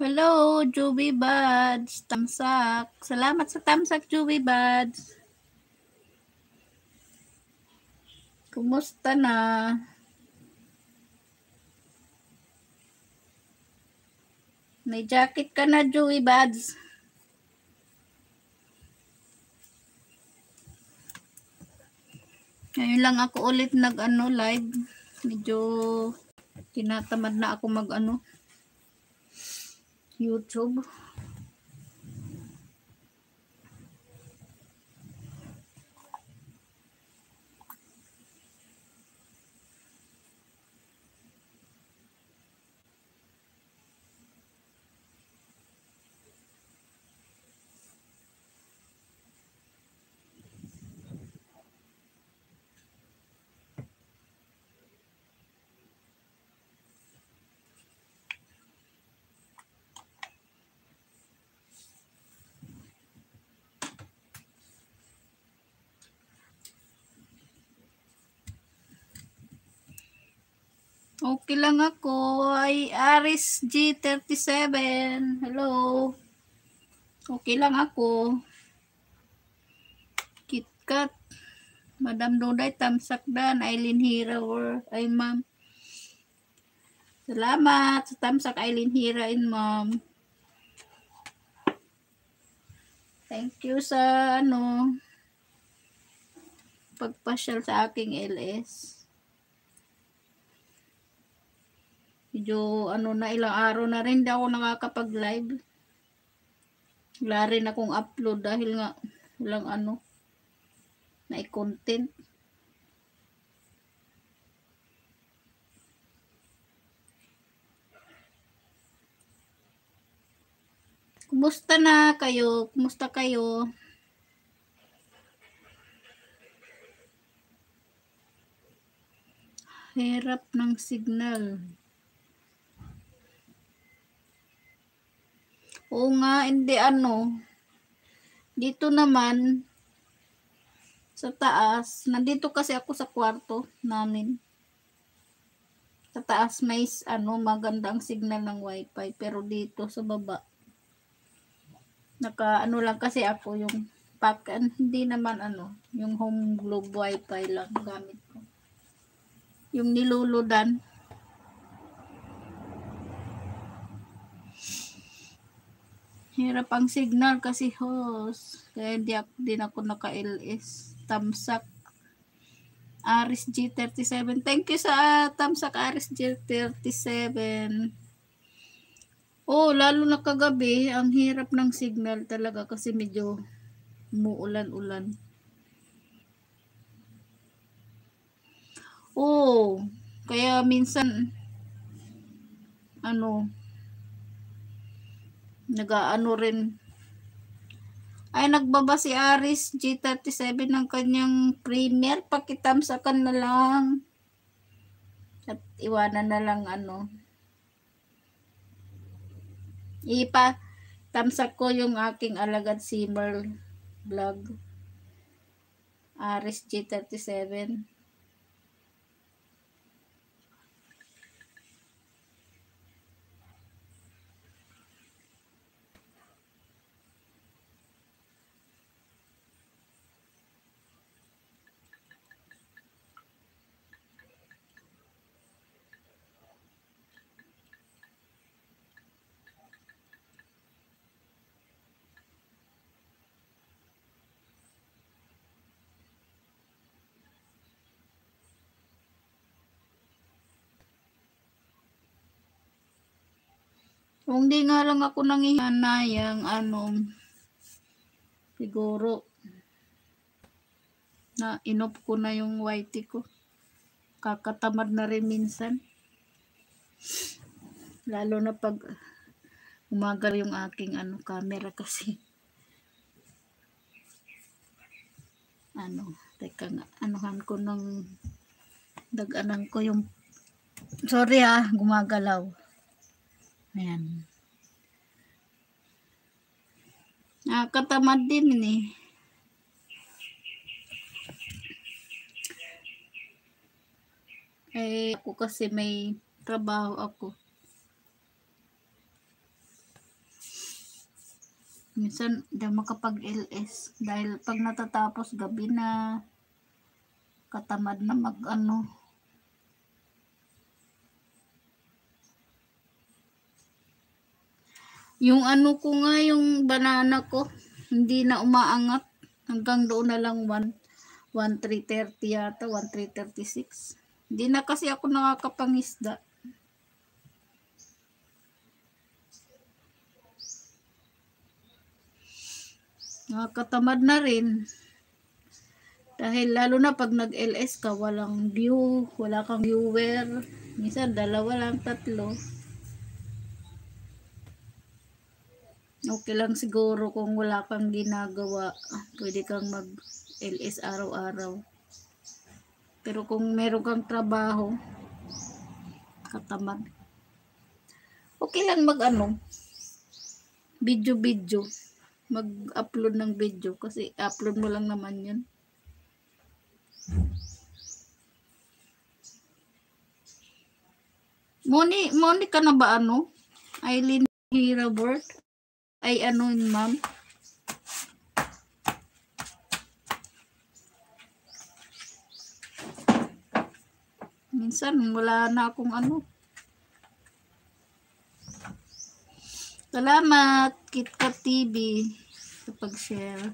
Hello, Juby Buds. Tamsak. Salamat sa tamsak, Juby Buds. Kumusta na? May jacket ka na, Juby Buds. Ngayon lang ako ulit live. Medyo tinatamad na ako YouTube. Okay lang ako. Ay, Aris G37. Hello. Okay lang ako. KitKat. Madam Duday, tamsak dan. Aileen Hira or ay ma'am. Salamat sa tamsak Aileen Hira and ma'am. Thank you sa pagpasyal sa aking LS. Medyo na ilang araw na rin daw ako nakakapag-live. Wala rin akong upload dahil nga walang na i-content. Kumusta na kayo? Kumusta kayo? Hirap ng signal. Oo nga, hindi dito naman sa taas, nandito kasi ako sa kwarto namin. Sa taas may maganda ang signal ng wifi, pero dito sa baba lang kasi ako yung hindi naman yung home globe wifi lang gamit ko. Yung niluludan. Hirap ang signal kasi host. Kaya din ako naka-LS. Tamsak Aris G37. Thank you sa Tamsak Aris G37. Oh, lalo na kagabi, ang hirap ng signal talaga kasi medyo umuulan-ulan. Oh, kaya minsan rin ay nagbaba si Aris G37 ng kanyang premier, pakitamsakan na lang at iwanan na lang tamsak ko yung aking alagad simmer vlog Aris G37. Kung di nga lang ako nangihanayang siguro na inop ko na yung whitey ko. Kakatamad na rin minsan. Lalo na pag umagal yung aking camera kasi. Teka nga, anuhan ko ng daganan ko yung sorry gumagalaw. Ayan. Nakakatamad din ako kasi may trabaho ako. Minsan hindi makapag-LS dahil pag natatapos gabi na, katamad na mag ano. Yung ano ko nga, yung banana ko, hindi na umaangat. Hanggang doon na lang 1,330 yata, 1,336. Hindi na kasi ako nakakapangisda. Nakakatamad na rin. Dahil lalo na pag nag-LS ka, walang view, wala kang viewer. Minsan dalawa lang, tatlo. Okay lang siguro kung wala kang ginagawa. Pwede kang mag-LS araw-araw. Pero kung meron kang trabaho, katamad. Okay lang mag-ano, video-video. Mag-upload ng video kasi upload mo lang naman yun. Moni ka na ba ano? Eileen Hirabert? Ay ano yun, ma'am? Minsan wala na akong ano. Salamat, KitKat TV, sa pag-share.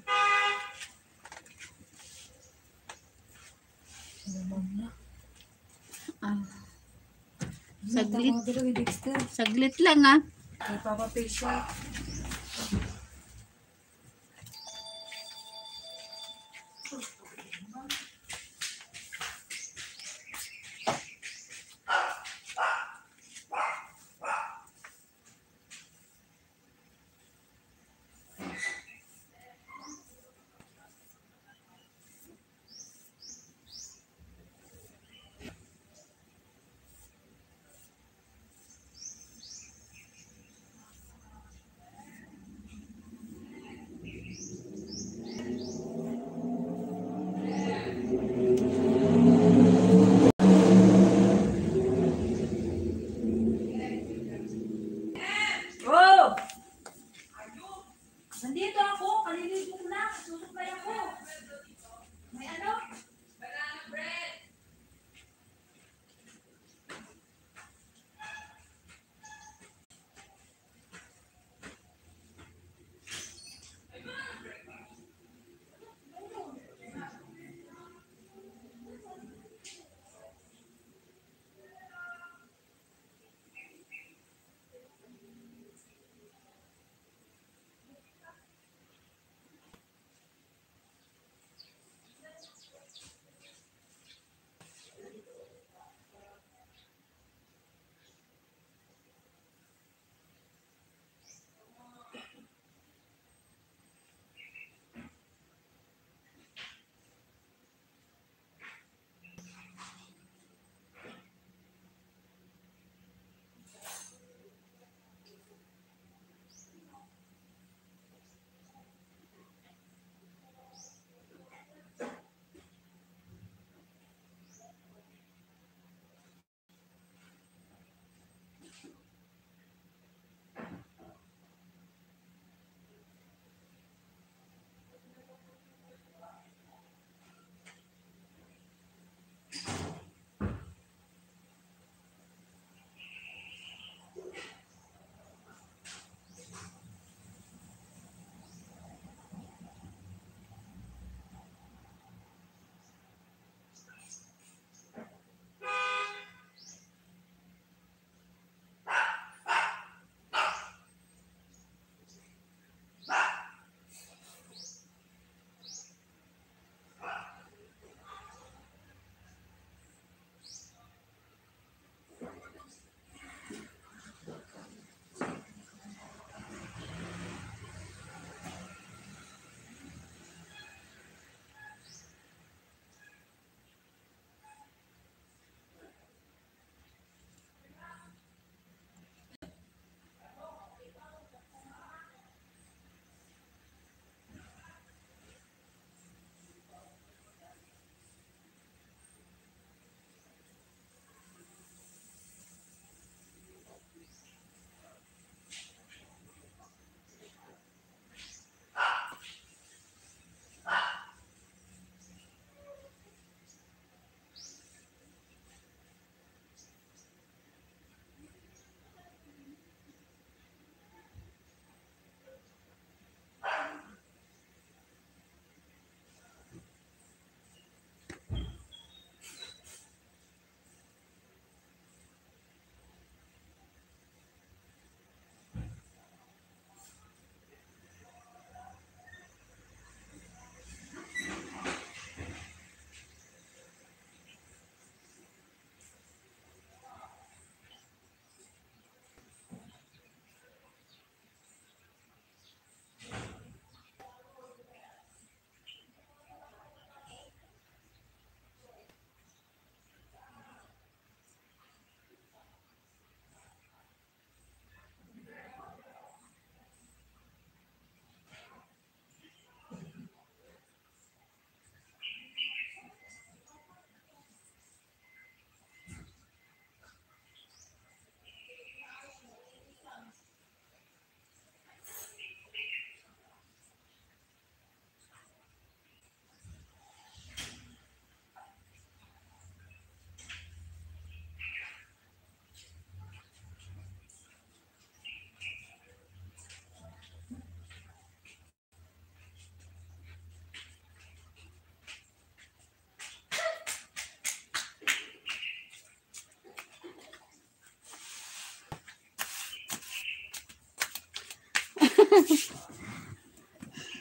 Ah. Saglit lang ah. May papapay siya.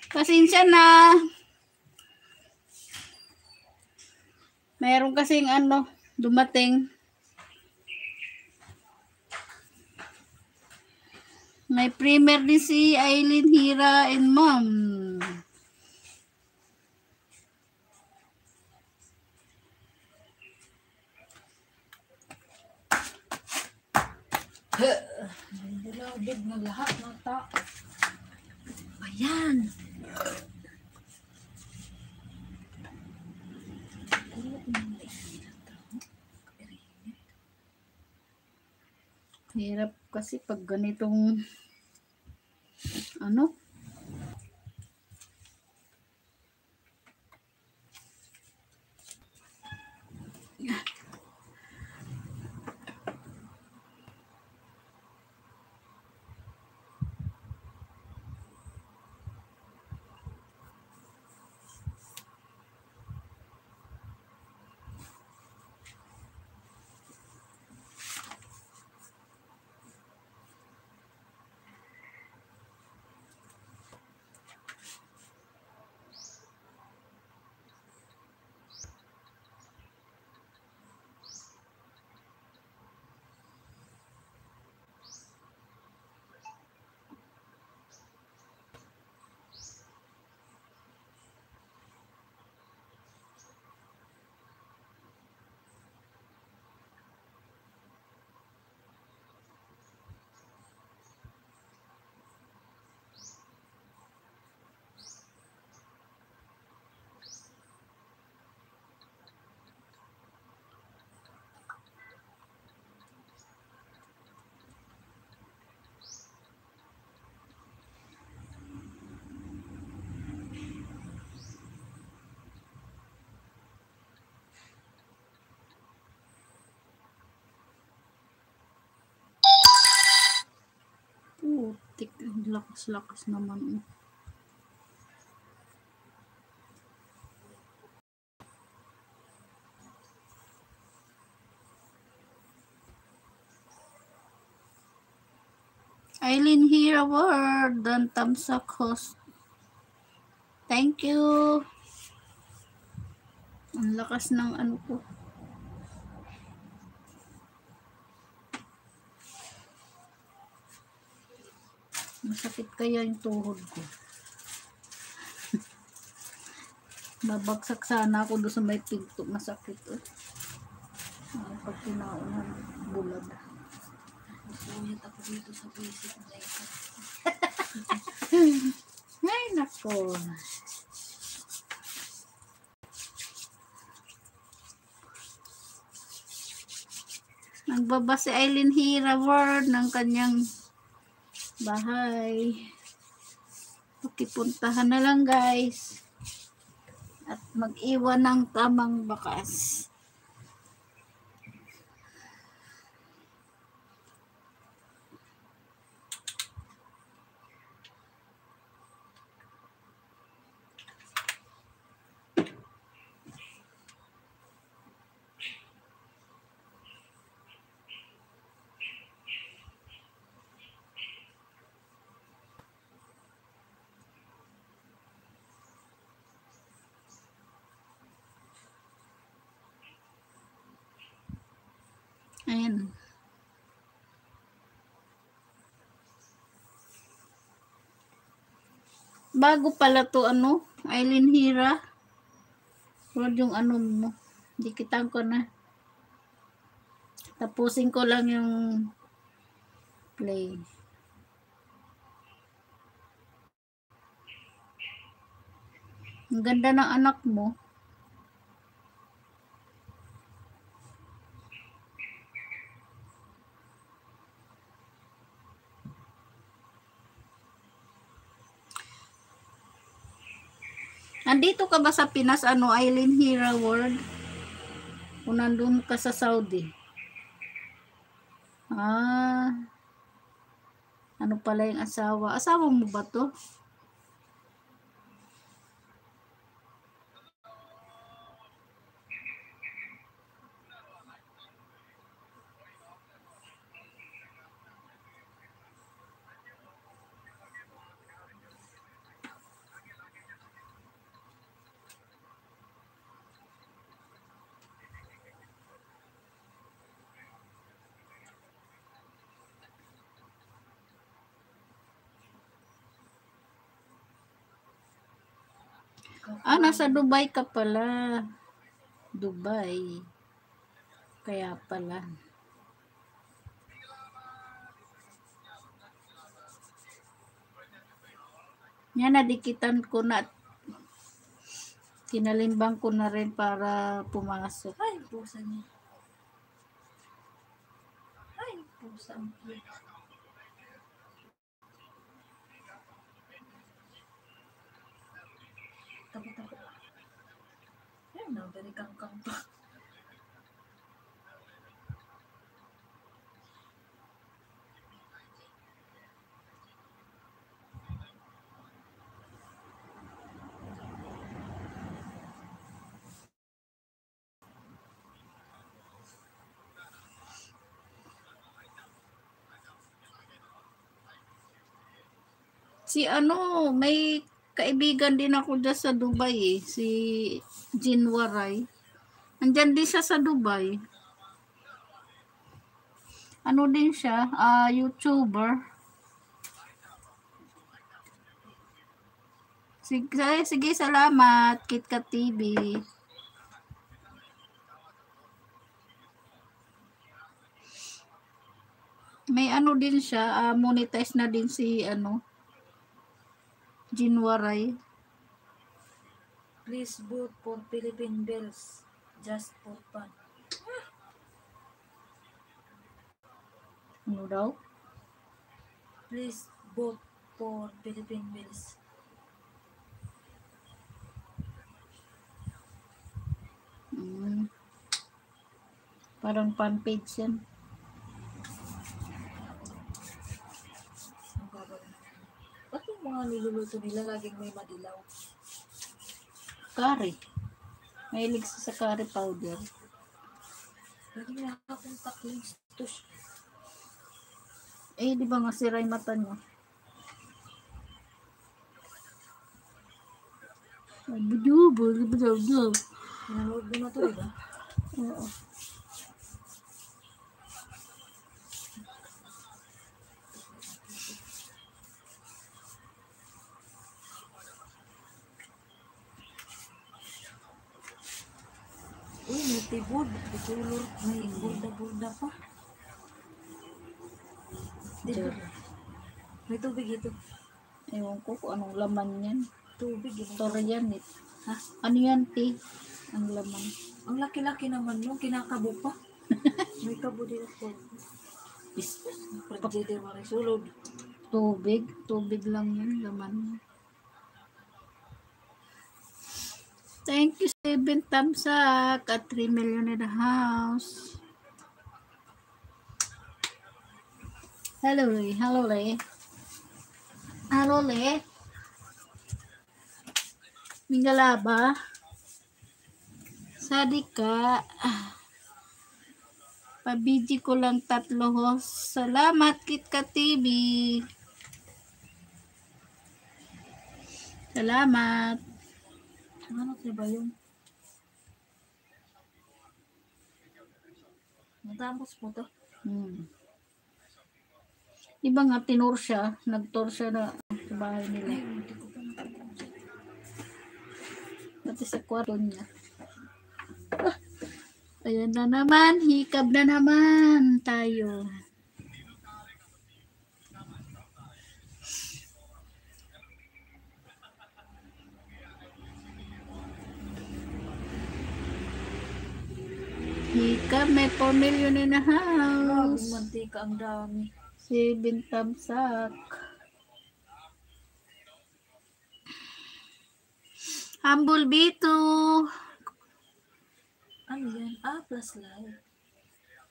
Pasensya na. Mayroon kasing dumating. May premier din si Aileen Hira and Mom. Nilabig na lahat ng tao. Ayan. Hirap kasi pag ganitong putik, lakas-lakas naman. Aileen Hira Award dan Tamsak host. Thank you. Ang lakas ng ko. Masakit kaya yung tuhod ko. Babagsak sana ako doon sa may pinto. Masakit. Pag kinaunan, bulag. Masuyat ako dito sa basic na ito. Ay, nako. Nagbaba si Aileen Hira Award ng kanyang bahay. Pakipuntahan na lang guys. At mag-iwan ng tamang bakas. Ayan. Bago pala to Aileen Hira. Wala yung mo. Dikitan ko na. Tapusin ko lang yung play. Ang ganda ng anak mo. Nandito ka ba sa Pinas, Aileen Hira World? O nandun ka sa Saudi? Ano pala yung asawa? Asawa mo ba to? Nasa Dubai ka pala. Dubai. Kaya pala. Yan, nadikitan ko na. Kinalimbang ko na rin para pumasok. Ay, pusa niya. Ay, pusa ang cute. Tapo. Ayun na, very kangkang pa. Si may kaibigan din ako dyan sa Dubai eh. Si Jin Waray. Andyan din siya sa Dubai. Ano din siya? YouTuber. Sige, salamat. KitKat TV. May din siya. Monetize na din si Jin Waray. Please vote for Philippine Bells. Just for fun. Ano daw? Please vote for Philippine Bells. Parang fan page yan. Ang gagawin. Ba't yung mga niluluto nila laging may madilaw? Curry. Mahilig sa curry powder. Laging nakakontak links to siya. Di ba nga sira yung mata niya? Budu. Nanood mo na to, diba? Oo. Uy, may tibod. Ikulor. May burda-burda pa. Tibod. May tubig ito. Ewan ko kung anong laman yan. Tubig. Torian eh. Ha? Ano yan, tea? Ang laman. Ang laki-laki naman nung kinakabo pa. May kabo din ako. Pagdede mo rin sulod. Tubig. Tubig lang yan, laman. Thank you, 7 thumbs up at 3 million in the house. Hello, Le. Hello, Le. Hello, Le. Mingalaba. Sadika. Pabiji ko lang 3 host. Salamat, KitKat TV. Salamat. Ano ba yun? Natapos mo to? Iba nga, tinur siya. Nag-tour siya na sa bahay nila. Pati sa kwarto niya. Ayan na naman. Hikab na naman tayo. Hikab, may 4 million in a house. Grabing mantika ang dami. 7 thumbs up. Humble Bito. Ano yan? Plus live.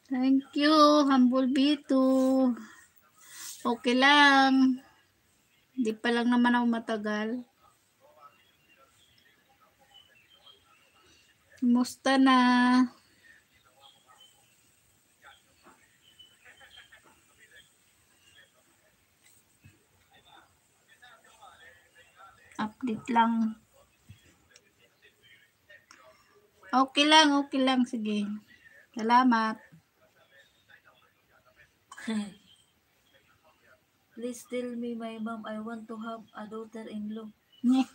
Thank you, Humble Bito. Okay lang. Hindi pa lang naman ako matagal. Kumusta na? Update lang. Okay lang. Sige. Salamat. Please tell me my mom I want to have a daughter-in-law. Nye.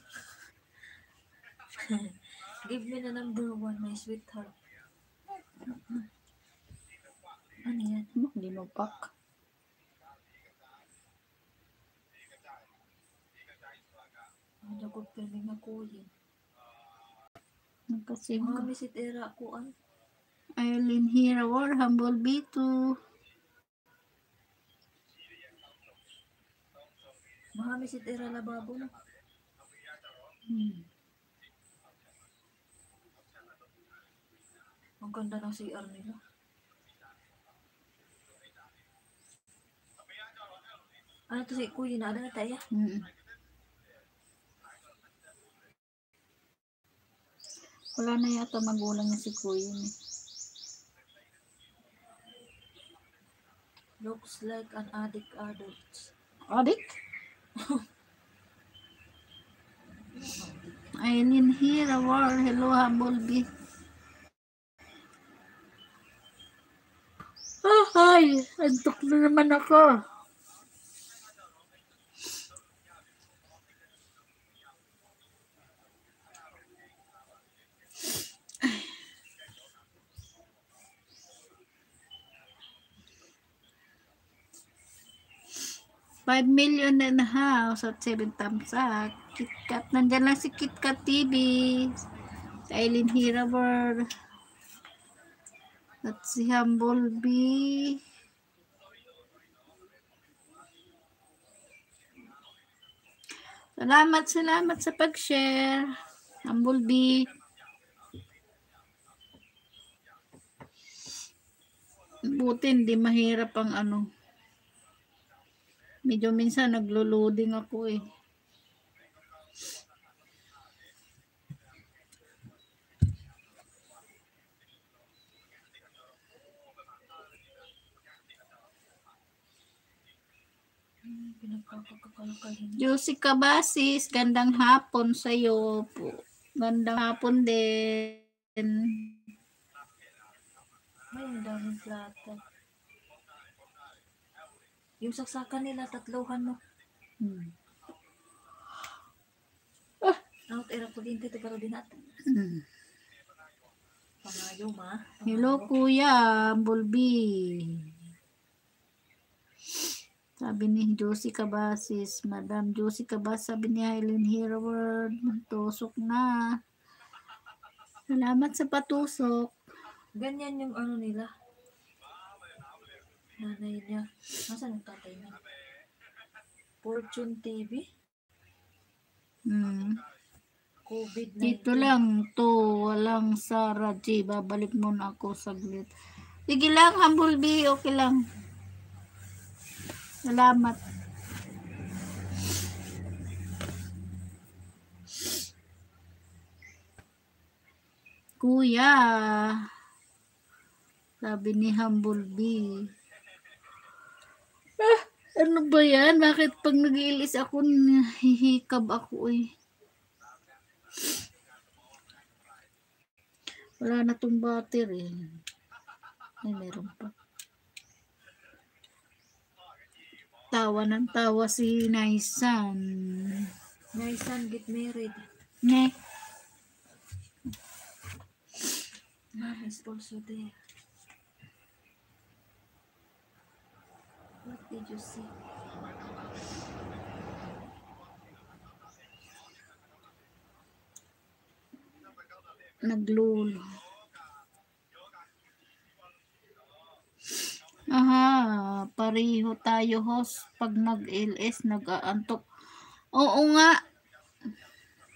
Give me the number 1, my sweetheart. Ano yan? Linupak. Ano ko piling ako yun. Kasi Misit era ko an. Eileen here, war humble B2. Misit era lababo na. Ang ganda ng CR nila. Ano to si Kuya na? Ano na tayo? Wala na yata magulang niya si Kuya niya. Looks like an addict adult. Adik? Eileen here, war. Hello, humble B. Ay, antok na naman ako. $5 million and a half at 7 thumbs up. KitKat. Nandyan lang si KitKat TV. Si Eileen Hiraber. At si Humble B. Salamat sa pag-share. Humble B. Buti hindi mahirap ang ano. Medyo minsan naglo-loading ako eh. Josie Cabasis, gandang hapon sa'yo po. Gandang hapon din. Ay, ang daming plata. Yung saksakan nila, 3 no? Out era ko din ito pero dinat. Pangayo ma. Hello Kuya, Bulbi. Sabi ni Josie Cabasis, Madam Josie Cabasis, sabi ni Eileen Hereward, tusok na. Salamat sa patusok. Ganyan yung ano nila. Nanay niya. Nasaan yung tatay niya? Fortune TV? COVID-19. Dito lang to, walang Sarah G. Babalik muna ako saglit. Sige lang, Humble B, okay lang. Salamat. Kuya, sabi ni Humble B. Ano ba yan? Bakit pag nag-iilis ako, hihikab ako eh. Wala na tong battery. Ay, meron pa. Tawa ng tawa si Naisan. Naisan get married. Ne? Mom is also there. What did you see? Naglulo. Aha, pareho tayo host. Pag nag-LS, nag-aantok. Oo nga.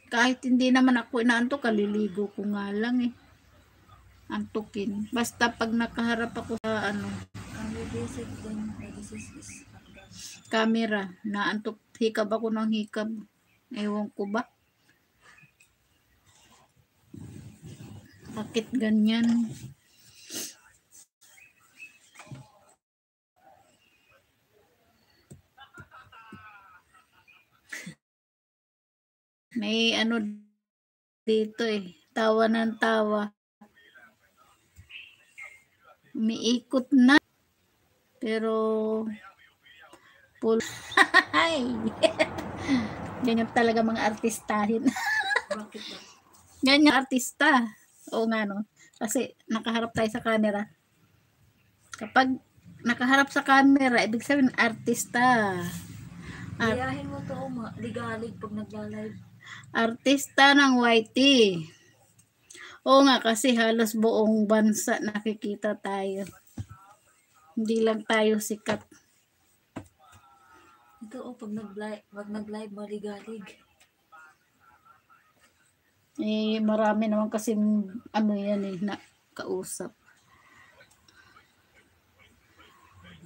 Kahit hindi naman ako inaantok, kaliligo ko nga lang eh. Antukin. Basta pag nakaharap ako sa ano, Visit din. This is camera, naantok, hikab ako ng hikab. Ewan ko ba? Bakit ganyan? May ano dito eh. Tawa ng tawa. Umiikot na. Pero full. Ganyan talaga mga artistahin. Bakit ba? Ganyan artista. Oo nga no. Kasi nakaharap tayo sa camera. Kapag nakaharap sa camera, ibig sabihin artista. Gayahin mo to, ligalig pag nagla-live. Artista ng YT. Oo nga, kasi halos buong bansa nakikita tayo. Hindi lang tayo sikat. Ito pag nag-live maligalig. Eh, marami naman kasi ano yan eh, na kausap.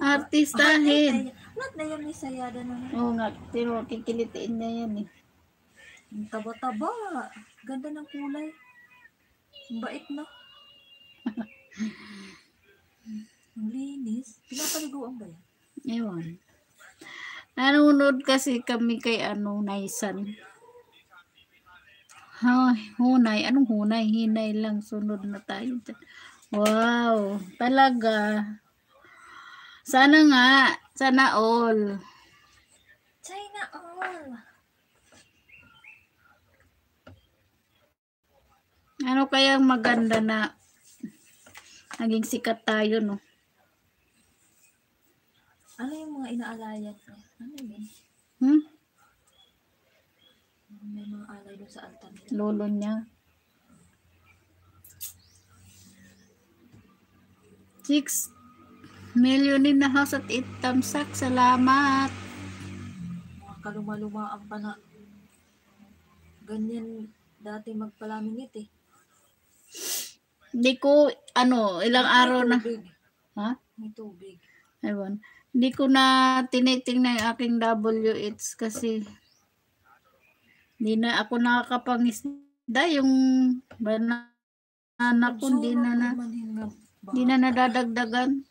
Artistahin. Lahat na yan may sayada na. Oo nga, pero kikilitiin niya yan eh. Ang taba-taba. Ganda ng kulay. Ang bait na. Ang linis. Pinapaliguan ba yan? Ewan. Nanonood kasi kami kay Naisan. Hunay. Anong hunay? Hinay lang. Sunod na tayo dyan. Wow. Talaga. Sana nga. Sana all. China all. Ano kayang maganda na naging sikat tayo, no? Ano yung mga inaalayan niya? Ano yun? May mga alay doon sa altar nila. Lolo niya. 6 million in the house at 8 tamsak. Salamat. Mga kaluma-lumaan pa na. Ganyan dati magpalamingit eh. Hindi ko, ilang araw na. Ha? May tubig. Ewan. Hindi ko na tinitingnan yung aking WH kasi hindi na ako nakakapangisda. Yung banana ko hindi na nadadagdagan.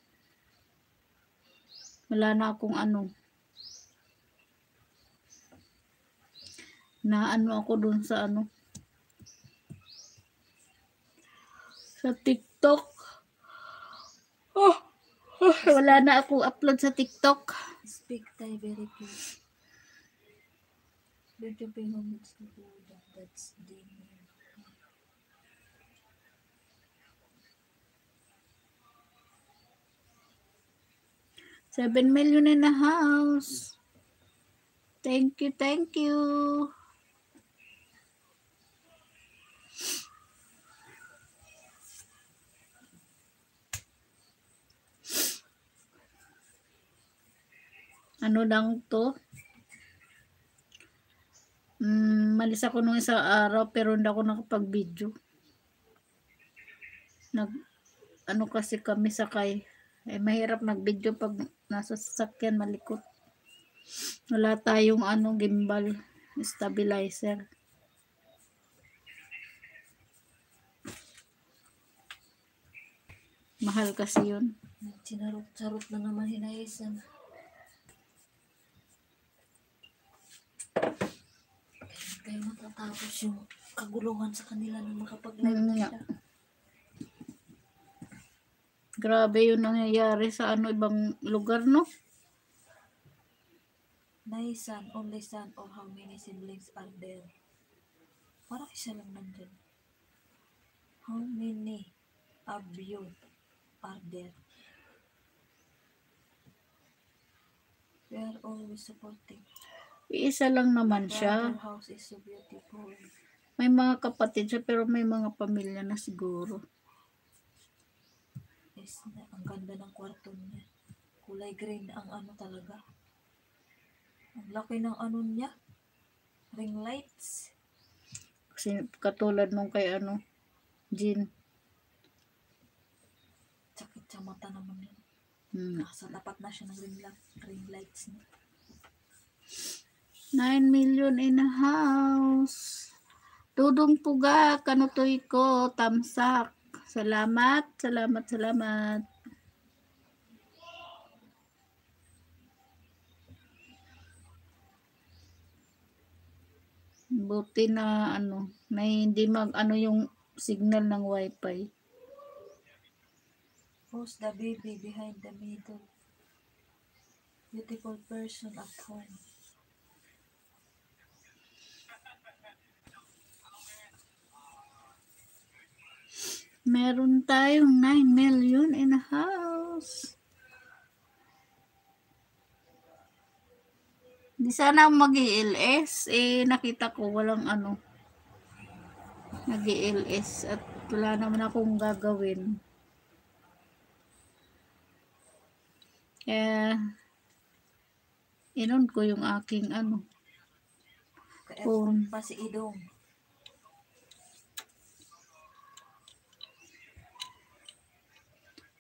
Wala na akong ako dun sa sa TikTok. Wala na ako upload sa TikTok. Speak Thai very good. Beautiful home it's the food that's the 7 million in a house. Thank you, thank you. Ano lang to? Malis ako nung isang araw pero hindi ako nakapag-video. Kasi kami sakay. Eh, mahirap mag-video pag nasa sasakyan malikot. Wala tayong gimbal, stabilizer. Mahal kasi yun. Sinarot-sarot na naman hinaisan. Kaya matatapos yung kaguluhan sa kanila na makapag-live na sila. Grabe yun nangyayari sa ibang lugar, no? Naisan, only son, or how many siblings are there? Parang isa lang nandun. How many of you are there? We are always supporting. Isa lang naman siya. Our house is so beautiful. May mga kapatid siya pero may mga pamilya na siguro. Yes, ang ganda ng kwarto niya. Kulay green ang talaga. Ang laki ng niya. Ring lights. Kasi katulad nung kay Jean. Sakit sa mata naman yun. Sa tapat na siya ng ring lights niya. 9 million in a house. Dudong Puga, kanutoy ko, tamsak. Salamat, salamat, salamat. Buti na na hindi yung signal ng wifi. Who's the baby behind the middle? Beautiful person at home. Meron tayong 9 million in a house. Di sana ako mag-ILS. Nakita ko walang ano. Nag-ILS at wala naman akong gagawin. Kaya, inon ko yung aking ano. Ka-aircon pa si Idong.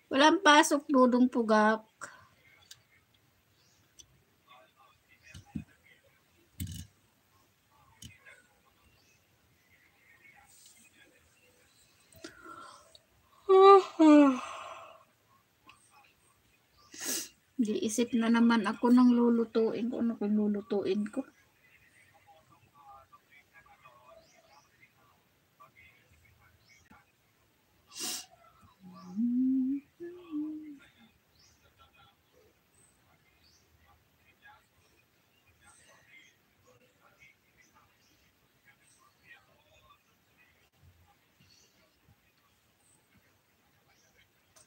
Walang pasok, Dudong Pugak. Giisip na naman ako ng lulutuin ko. Ano kung lulutuin ko?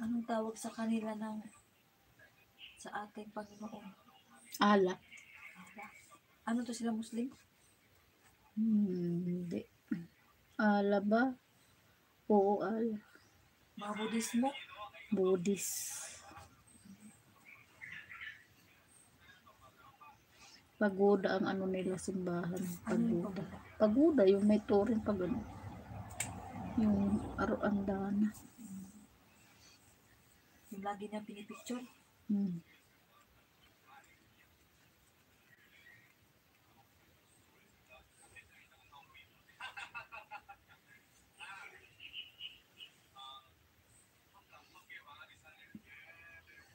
Anong tawag sa kanila sa ating Panginoon? Ala. Ala. Ano to sila, Muslim? Hindi. Ala ba? Oo, ala. Mga Budismo? Buddhist. Pagoda ang ano nila simbahan. Pagoda. Pagoda, yung may turing pag ano. Yung Aruandana. Yung lagi niyang pinipicture? Hmm.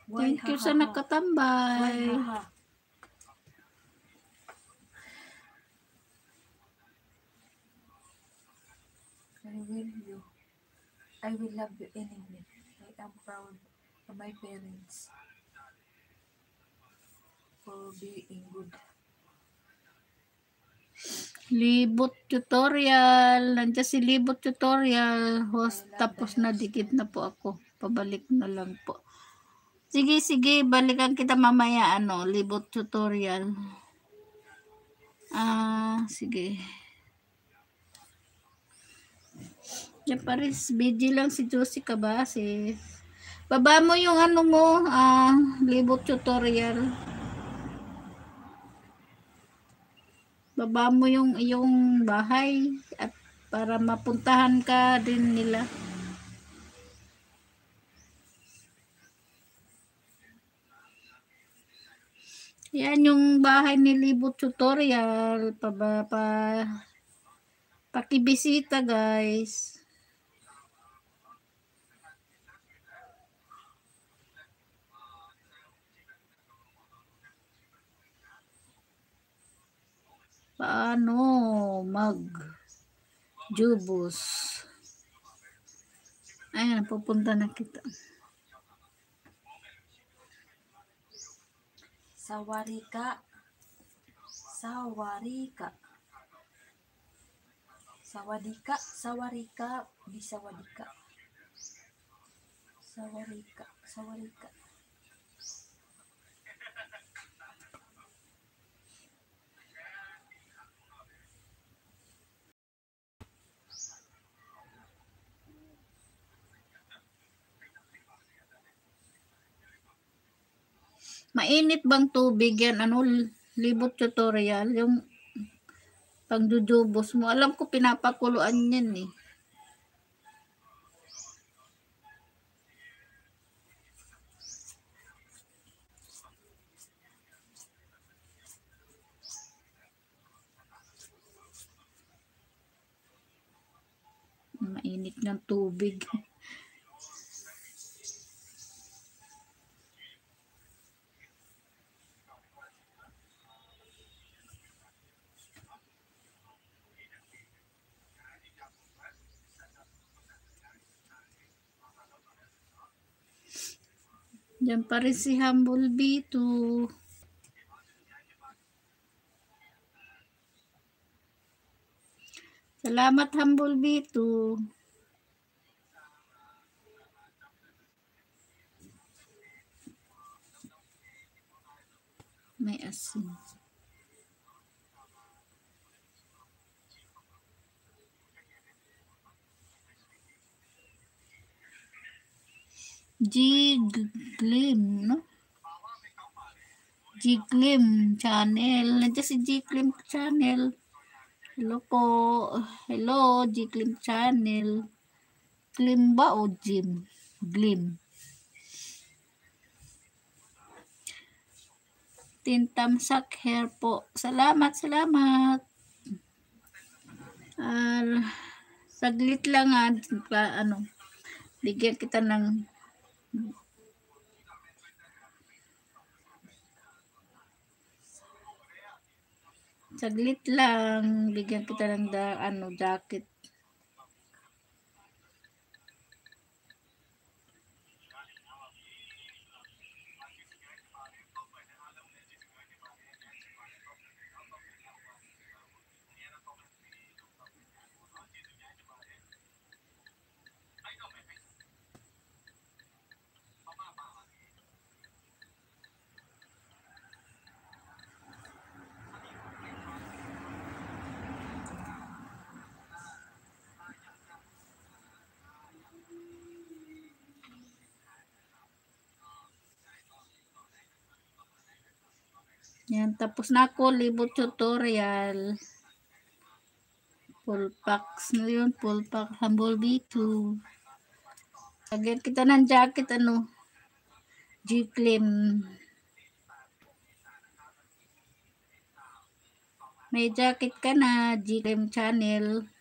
Thank you sa nakatambay. I will love you anyway. I am proud of my parents for being good. Libot tutorial. Nandiyan si Libot tutorial. Host, tapos na dikit na po ako. Pabalik na lang po. Sige, balikan kita mamaya, Libot tutorial. Sige. Yan pares, busy lang si Josie Cabases. Baba mo yung Libot tutorial. Baba mo yung iyong bahay at para mapuntahan ka din nila. Yan yung bahay ni Libot tutorial. Pakibisita guys. Paano mag-jubos? Ayan, pupunta na kita. Sawarika. Bisawadika. Sawarika. Mainit bang tubig yan? Libot tutorial? Yung pangdudubos mo. Alam ko pinapakuluan yan eh. Mainit ng tubig. Diyan pa rin si Humble B2. Salamat Humble B2. May asin. Glim, no? Glim channel. Nandiyan si Glim channel. Hello po. Hello, Glim channel. Glim ba o Jim? Glim. Tintamsak hair po. Salamat, salamat. Saglit lang bigyan kita ng saglit lang, bigyan kita ng jacket. Yan, tapos na ako, libot tutorial. Full packs na yun, full pack, Humble B2. Lagyan kita ng jacket, G-Clim. May jacket ka na, G-Clim channel.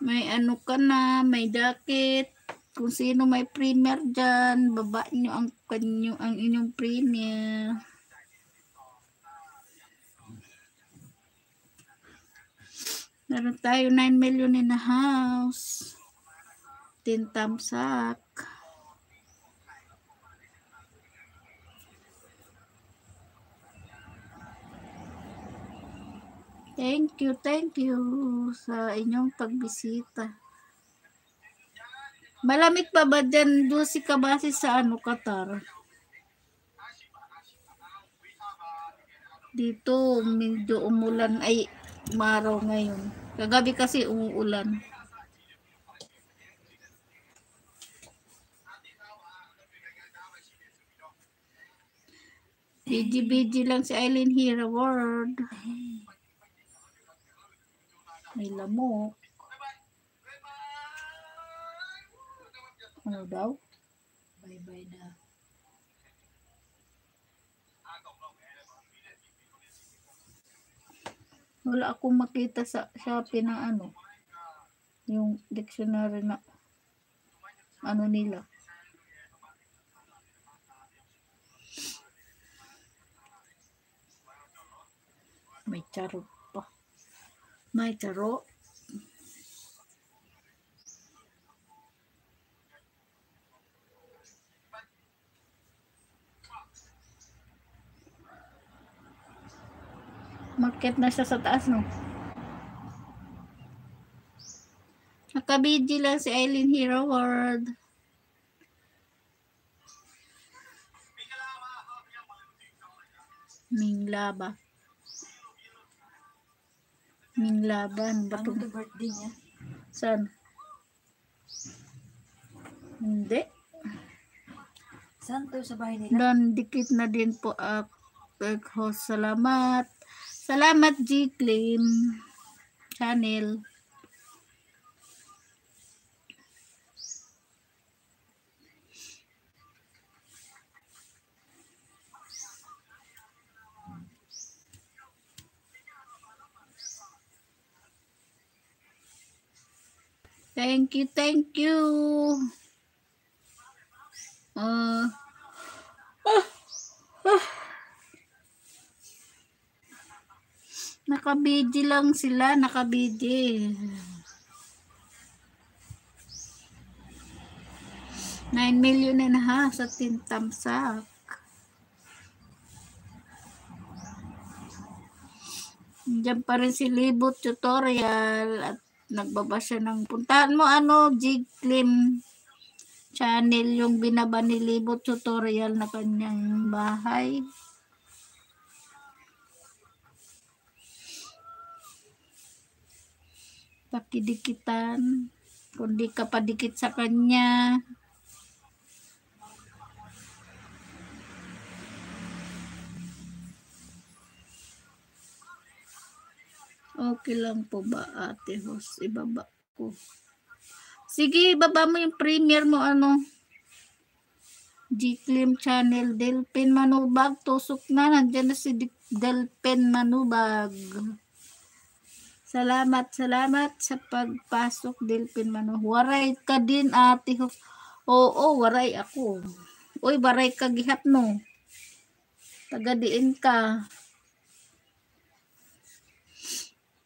May ka na, may jacket. Kung sino may premier dyan, baba nyo ang inyong premier. Meron tayo 9 million in a house. Tintamsak. Thank you sa inyong pagbisita. Malamig pa ba dyan, Lucy, kabase sa Qatar? Dito, medyo umulan, ay umaraw ngayon. Kagabi kasi umuulan. BG lang si Eileen Hira Ward. May lamok. Ano daw? Bye-bye na. Wala akong makita sa Shopee na yung dictionary na nila. May charot pa. May charot. Market na siya sa taas, no? Nakabidyo lang si Eileen Hero World. Minglaba. Minglaban. Ano to birthday niya? Saan? Hindi. Saan to sa bahay nila? Dan, dikit na din po host. Salamat. Salamat, G-Clim channel. Thank you. Nakabidyo lang sila, nakabidyo. 9 million and a half sa tintamsak. Diyan pa rin si Libot Tutorial at Nagbaba siya ng puntaan mo ano, Jiglim channel yung binaba ni Libot tutorial na kanyang bahay. Pakidikitan. Kung di ka padikit sa kanya. Okay lang po ba ate host? Ibaba ko. Sige, ibaba mo yung premiere mo ano. Jiklim channel. Delpin Manubag. Tusok na. Nandyan na si Delpin Manubag. Salamat sa pagpasok, Delpin Manubag. Waray ka din ate host. Oo, waray ako. Uy, waray ka gihat no. Tagadiin ka.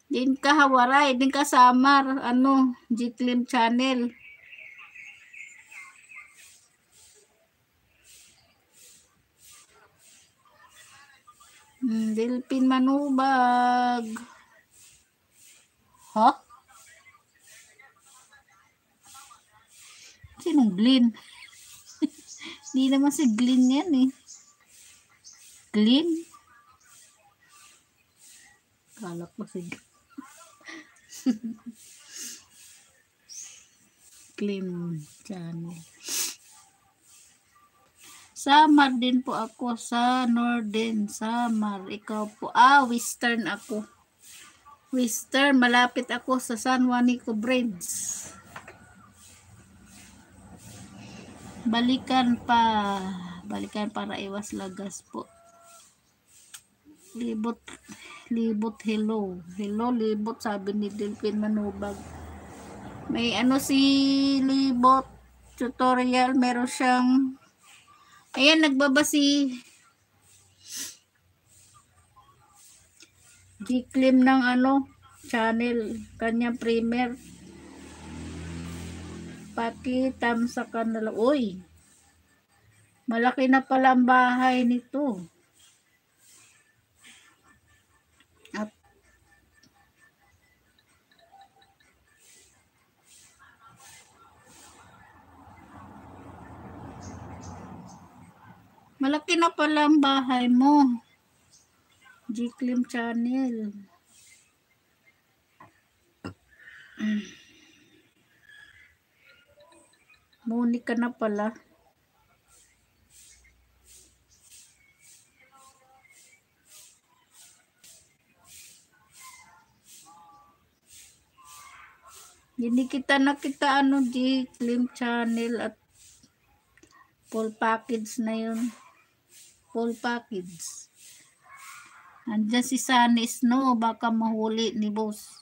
Din ka hawaray, din ka samar, ano, Jiklim channel. Delpin Manubag. Ha? Sinong Glyn? Di naman si Glyn yan eh. Glyn? Kala ko si Glyn channel. Samar din po ako sa Northern Samar. Ikaw po. Western ako. Western. Malapit ako sa San Juanico Bridge. Balikan para iwas lagas po. Libot hello. Hello Libot, sabi ni Delpin Manubag. May ano si Libot tutorial, meron siyang ayan, nagbaba si Jiklim ng ano channel, kanyang premiere. Paki-thumbs up na lang. Uy, malaki na pala ang bahay nito. At malaki na pala ang bahay mo. Jiklim channel. Monica na pala. Hindi kita nakita ano Jiklim channel at full package na yun. Full package. Andyan si Sunny Snow, baka mahuli ni boss.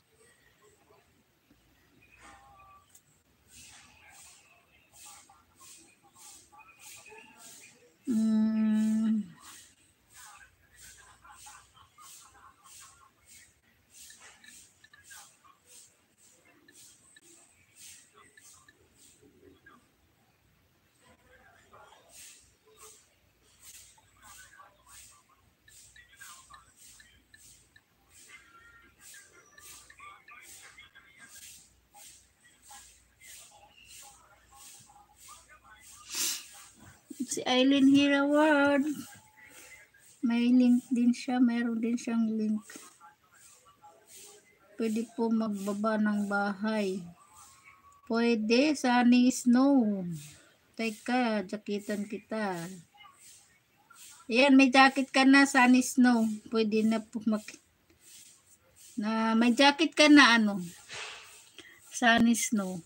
Si Eileen Hira Ward. May link din siya. Meron din siyang link. Pwede po magbaba ng bahay. Pwede. Sunny Snow. Teka, jaketan kita. Ayan, may jacket ka na, Sunny Snow. Pwede na po may jacket ka na ano. Sunny Snow.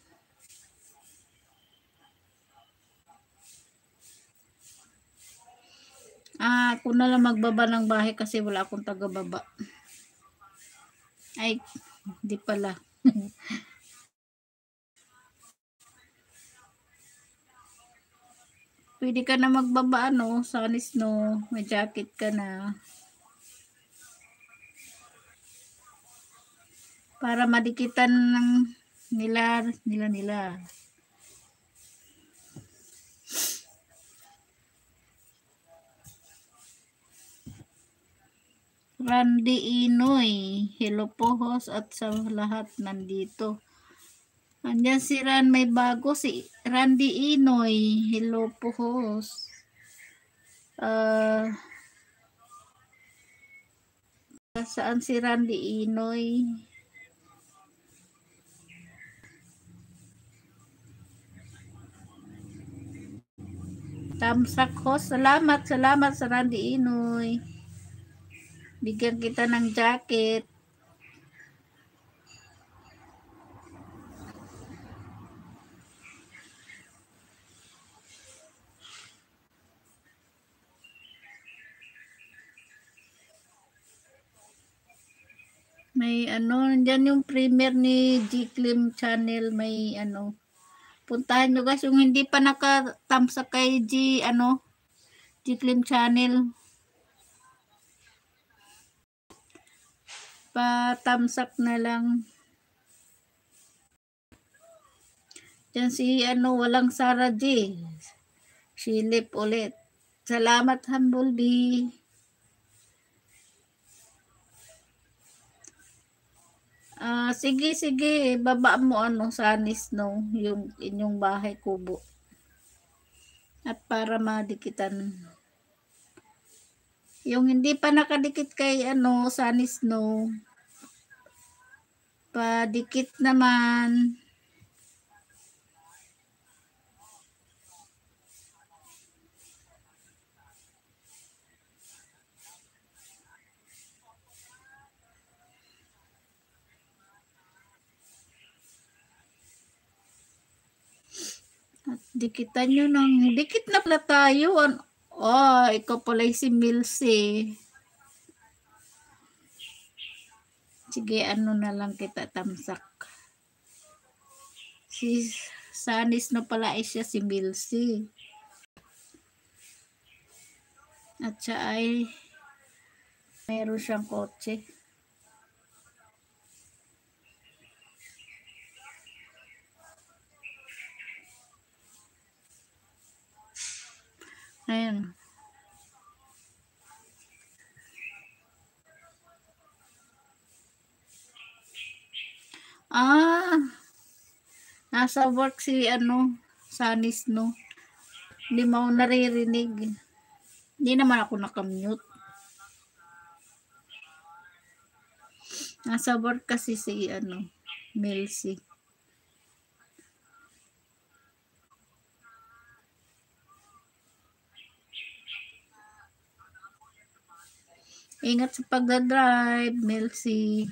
Ako na lang magbaba ng bahay kasi wala akong taga-baba. Ay, di pala. Pwede ka na magbaba ano, Sunny Snow. May jacket ka na. Para madikitan ng nila. Randy Inoy. Hello po host at sa lahat nandito. Andyan si Ran, may bago si Randy Inoy. Hello po, host. Saan si Randy Inoy? Tamsak host. Salamat sa Randy Inoy. Bigyan kita ng jacket. May dyan yung premiere ni G-Clim channel, may puntahan nyo guys, yung hindi pa nakatamsak kay G-Clim channel, pa-tamsak na lang. Dyan si walang Sarah G. Silip ulit. Salamat, Humblebee. Sige, baba mo Sunny Snow, yung inyong bahay kubo. At para madikitan. Yung hindi pa nakadikit kay Sunny Snow, padikit naman. At dikitan nyo ng dikit na pala tayo. Ikaw pala si Milsey. Sige, na lang kita tamsak. Si Sanis na pala ay siya si Milsey. At siya ay mayroon siyang kotse. Ayan. Nasa work si Sanis no. Hindi mo naririnig. Hindi naman ako nakamute. Nasa work kasi si Milsey. Ingat sa pagdadrive, Milsey.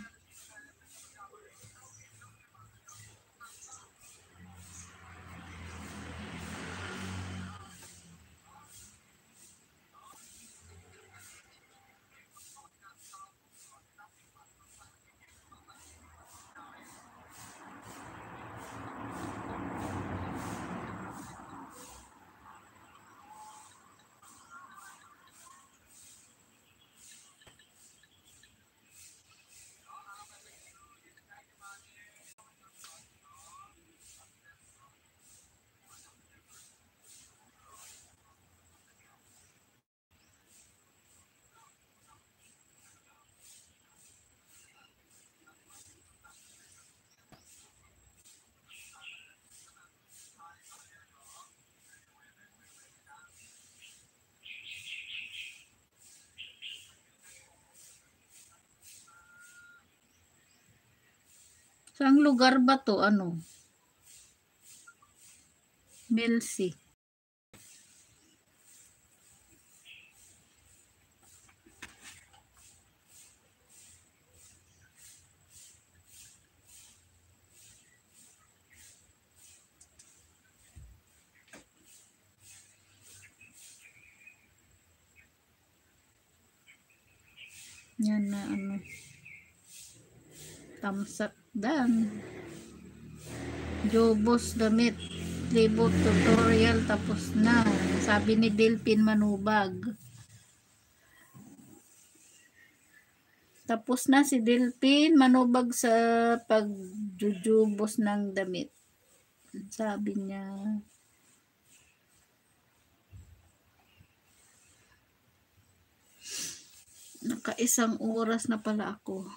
Saang lugar ba to? Milsey. Yan na tamsak dan. Jobos damit. Tribute tutorial tapos na. Sabi ni Delphin Manubag. Tapos na si Delphin Manubag sa pagjujubos ng damit. Sabi niya. Naka1 oras na pala ako.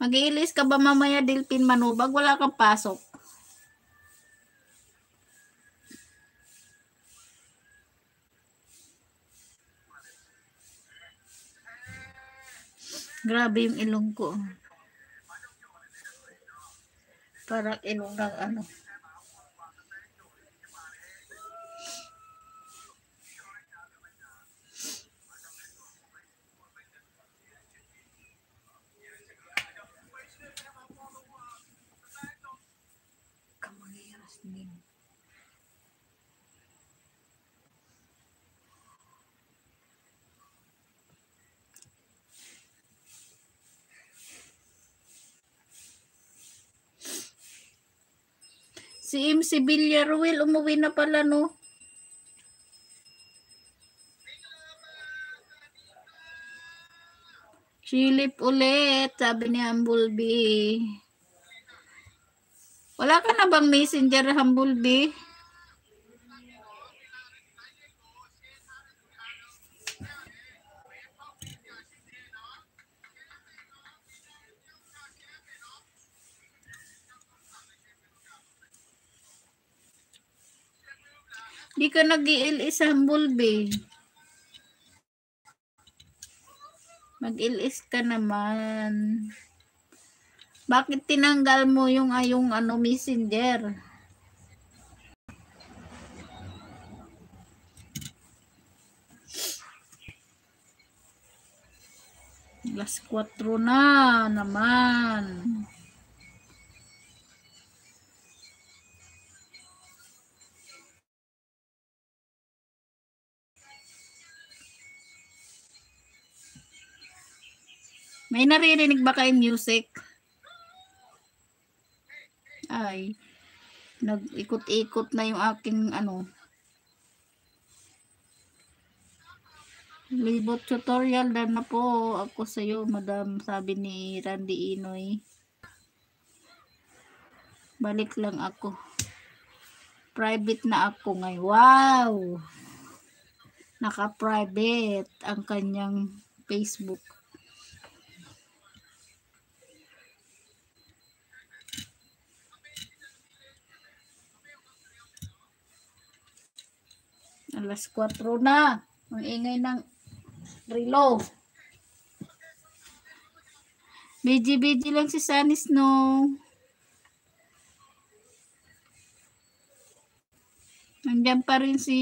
Mag-iilis ka ba mamaya, Delpin Manubag? Wala kang pasok. Grabe yung ilong ko. Parang ilong ng ano. Kamangiras nin. Si MC Villarruel, umuwi na pala, no? Silip ulit, sabi ni Humblebee. Wala ka na bang messenger, Humblebee? Di ka nag-iilis, Humblebee. Mag-ilis ka naman. Bakit tinanggal mo yung ano messenger? Alas 4 na naman. May naririnig ba kayong music? Ay, nag-ikot-ikot na yung aking ano. Libot tutorial na po ako sa iyo, madam, sabi ni Randy Inoy. Balik lang ako. Private na ako ngayon. Wow! Naka-private ang kanyang Facebook. Alas 4 na. Ang ingay ng relo. Busy lang si Sunny Snow. Nandiyan pa rin si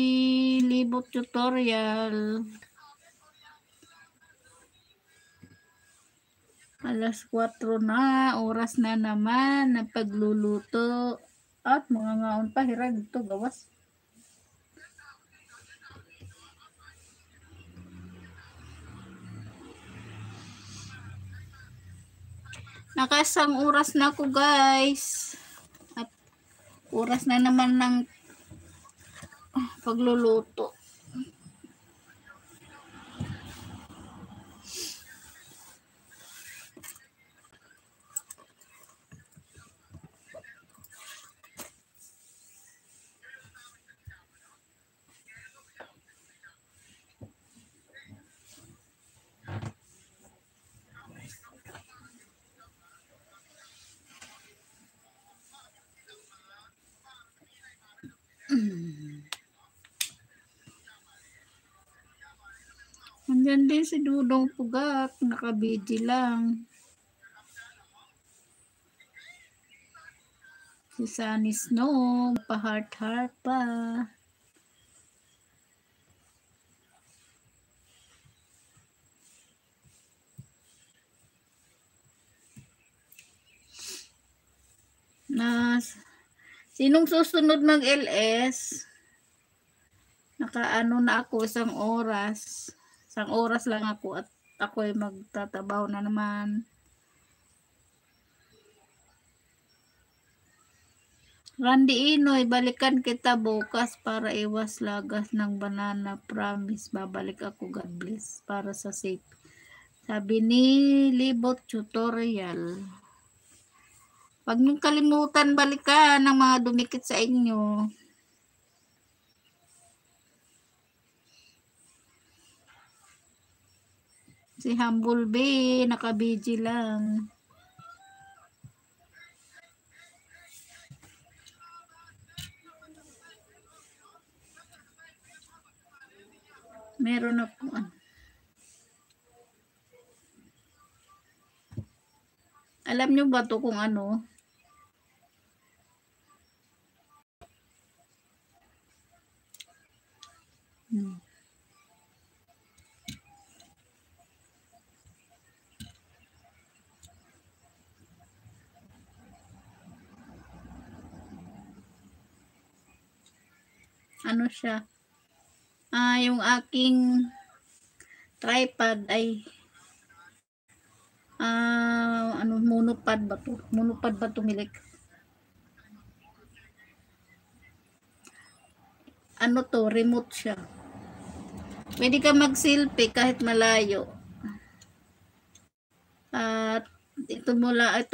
Libot Tutorial. Alas 4 na. Oras na naman na pagluluto. At mga ngaon pa. Hirag ito. Gawas. Nakasang oras na ako, guys. At oras na naman ng pagluluto. Andyan din si Dudong Pugak, nakabidi lang. Si Sunny Snow, pa-heart-heart pa. Sinong susunod mag-LS? Nakaano na ako isang oras. Isang oras lang ako at ako ay magtatabaw na naman. Randy Inoy, balikan kita bukas para iwas lagas ng banana. Promise, babalik ako. God bless. Para sa safe. Sabi ni Libot Tutorial. Huwag niyong kalimutan balikan ng mga dumikit sa inyo. Si Humblebee, nakabiji lang. Meron ako. Alam nyo ba to kung ano? Ano siya? Yung aking tripod ay monopod ba to? Monopod ba to, Milik? Ano to? Remote siya. Pwede ka mag-selfie kahit malayo. At ito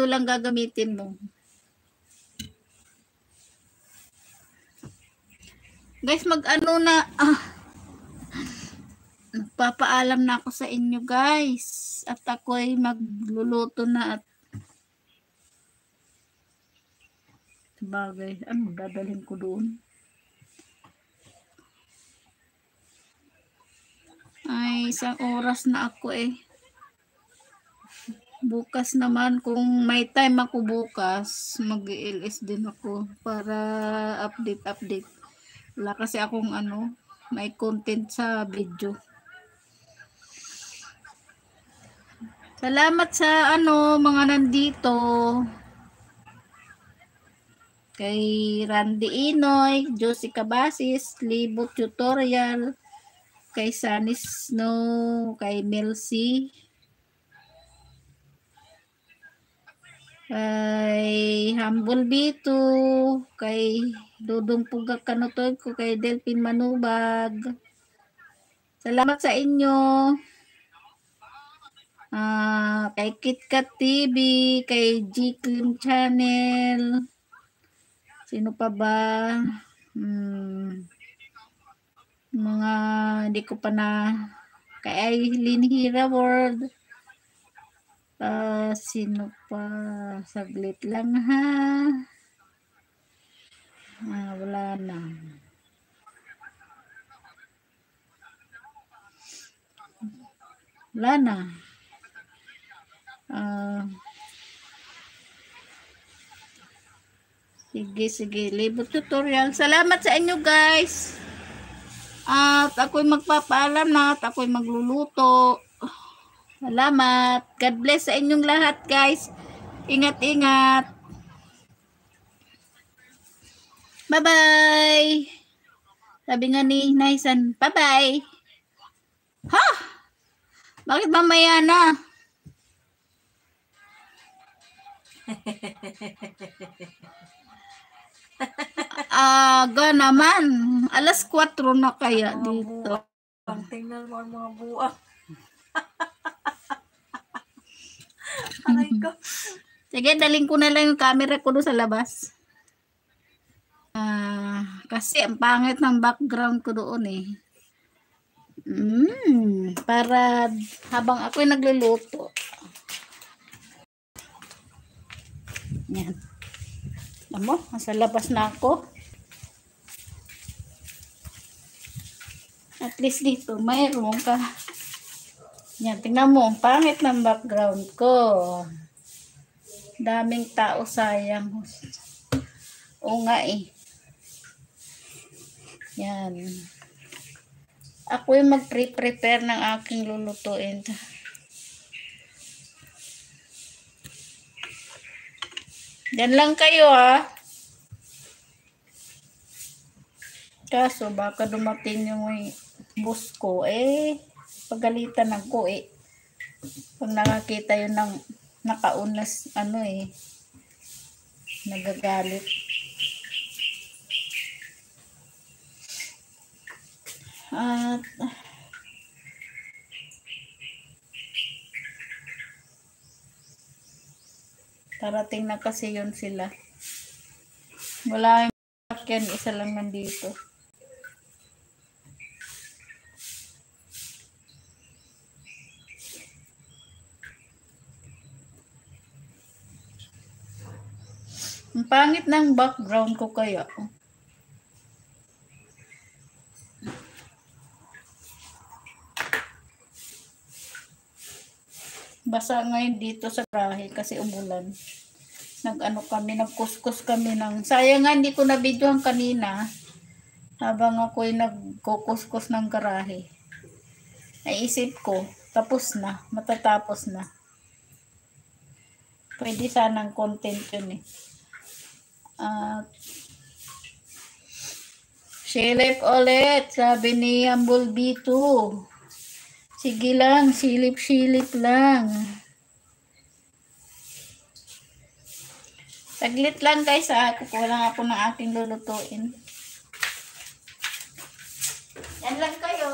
lang gagamitin mo. Guys, mag-ano na, nagpapaalam na ako sa inyo, guys. At ako ay magluluto na at bagay. Ano dadalhin ko doon? Ay, isang oras na ako eh. Bukas naman, kung may time ako bukas, mag-LS din ako para update. Wala kasi akong may content sa video. Salamat sa mga nandito. Kay Randy Inoy, Josie Cabasis, Libo Tutorial, kay Sunny Snow, kay Melcy, kay Humble Bito, kay Dudong Pugak Kanutod ko, kay Delphin Manubag. Salamat sa inyo. Kay KitKat TV, kay G-Clim Channel. Sino pa ba? Mga hindi ko pa na, kay Aileen Hira World. Sino pa? Saglit lang ha. Wala na. Wala na. Sige. Libo Tutorial. Salamat sa inyo, guys. At ako'y magpapaalam na at ako'y magluluto. Salamat. God bless sa inyong lahat, guys. Ingat. Bye-bye. Sabi nga ni Naisan, bye-bye. Ha? Bakit mamaya na? Aga naman. Alas 4 na kaya dito. Tingnan mo ang mga buwak. Aray ko. Sige, daling ko na lang yung camera ko doon sa labas. Kasi ang pangit ng background ko doon eh. Para habang ako'y nagluluto. Yan. Alam mo, nasa labas na ako. At least dito, mayroon ka. Yan, tingnan mo, ang pangit ng background ko. Daming tao, sayang. Oo nga eh. Yan. Ako yung mag-prepare ng aking lulutuin. Yan lang kayo ha. Kaso baka dumating yung boss ko pagalitan ako pag nakakita yun ng nakaunas nagagalit. At tarating na kasi yun sila. Wala yung sakyan, isa lang nandito. Ang pangit ng background ko kaya. Basa ngayon dito sa bahay kasi umulan. Nagkuskus kami ng, sayang nga hindi ko na videohan kanina habang ako'y nagkukuskus ng garahe. Naisip ko, matatapos na. Pwede sanang content yun eh. Silip ulit, sabi ni Humble B2. Sige lang, silip-silip lang. Saglit lang guys ha, kukuha lang ako ng aking lulutuin. Yan lang kayo.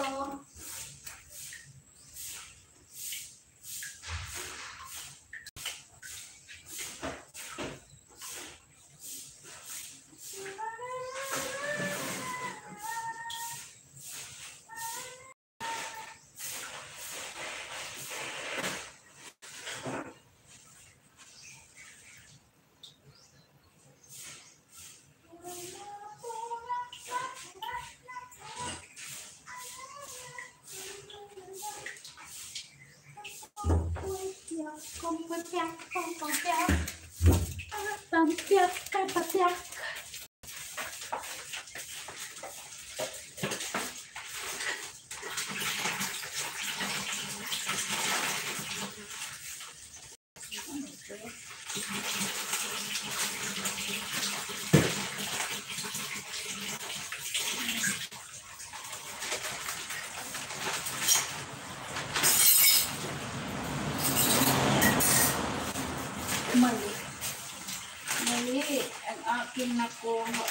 Mali ang aking nakuha.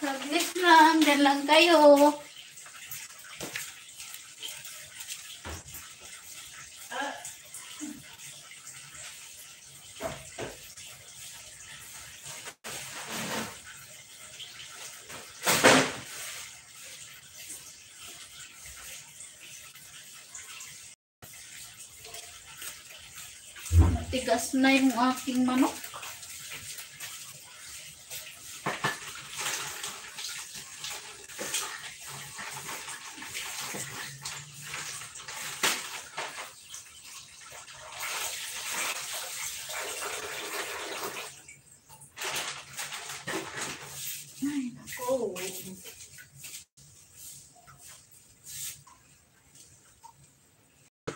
Saglit lang, dyan lang kayo. Matigas na yung aking manok. Ay, nako.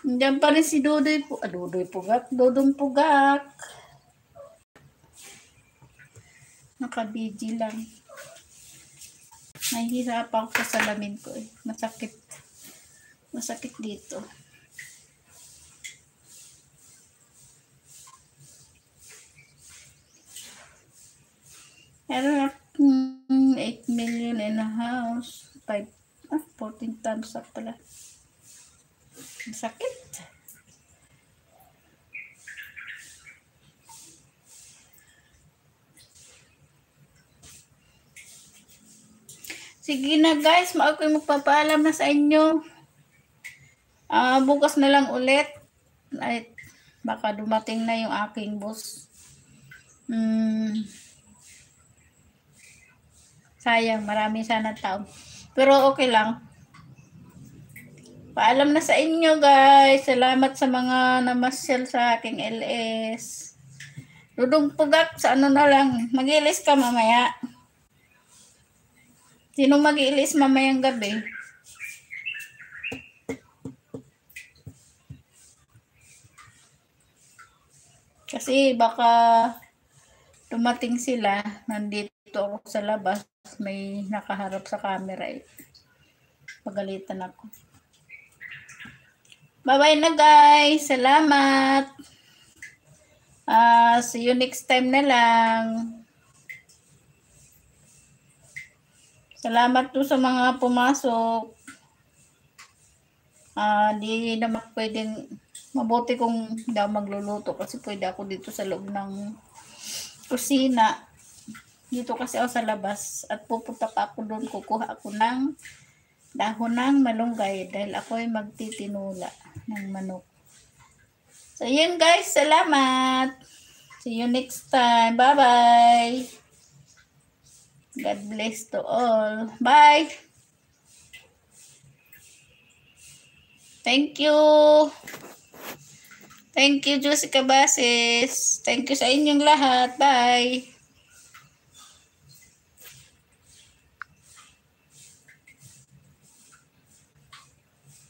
Diyan pa rin si Dodong Pugak. Naka-BG lang. Nahihirapan ako sa salamin ko eh. Masakit. Masakit dito. Meron akong 8 million in a house. 14 times up pala. Masakit. Sige na guys, ako'y magpapaalam na sa inyo. Bukas na lang ulit. Ay, baka dumating na yung aking boss. Sayang, marami sana tao. Pero okay lang. Paalam na sa inyo guys. Salamat sa mga namasyal sa aking LS. Dodong Pugak, sa ano na lang. Mag-ilis ka mamaya. Sino mag-ilis mamayang gabi? Kasi baka dumating sila, nandito ako sa labas, may nakaharap sa camera eh. Pagalitan ako. Bye-bye na guys. Salamat. See you next time na lang. Salamat po sa mga pumasok. Di naman pwedeng, mabuti kung hindi ako magluluto kasi pwede ako dito sa loob ng kusina. Dito kasi ako sa labas at pupunta pa ako doon, kukuha ako ng dahon ng malunggay dahil ako ay magtitinula ng manok. So yun guys, salamat. See you next time. Bye-bye. God bless to all. Bye. Thank you. Thank you, Jessica Bases. Thank you sa inyong lahat. Bye.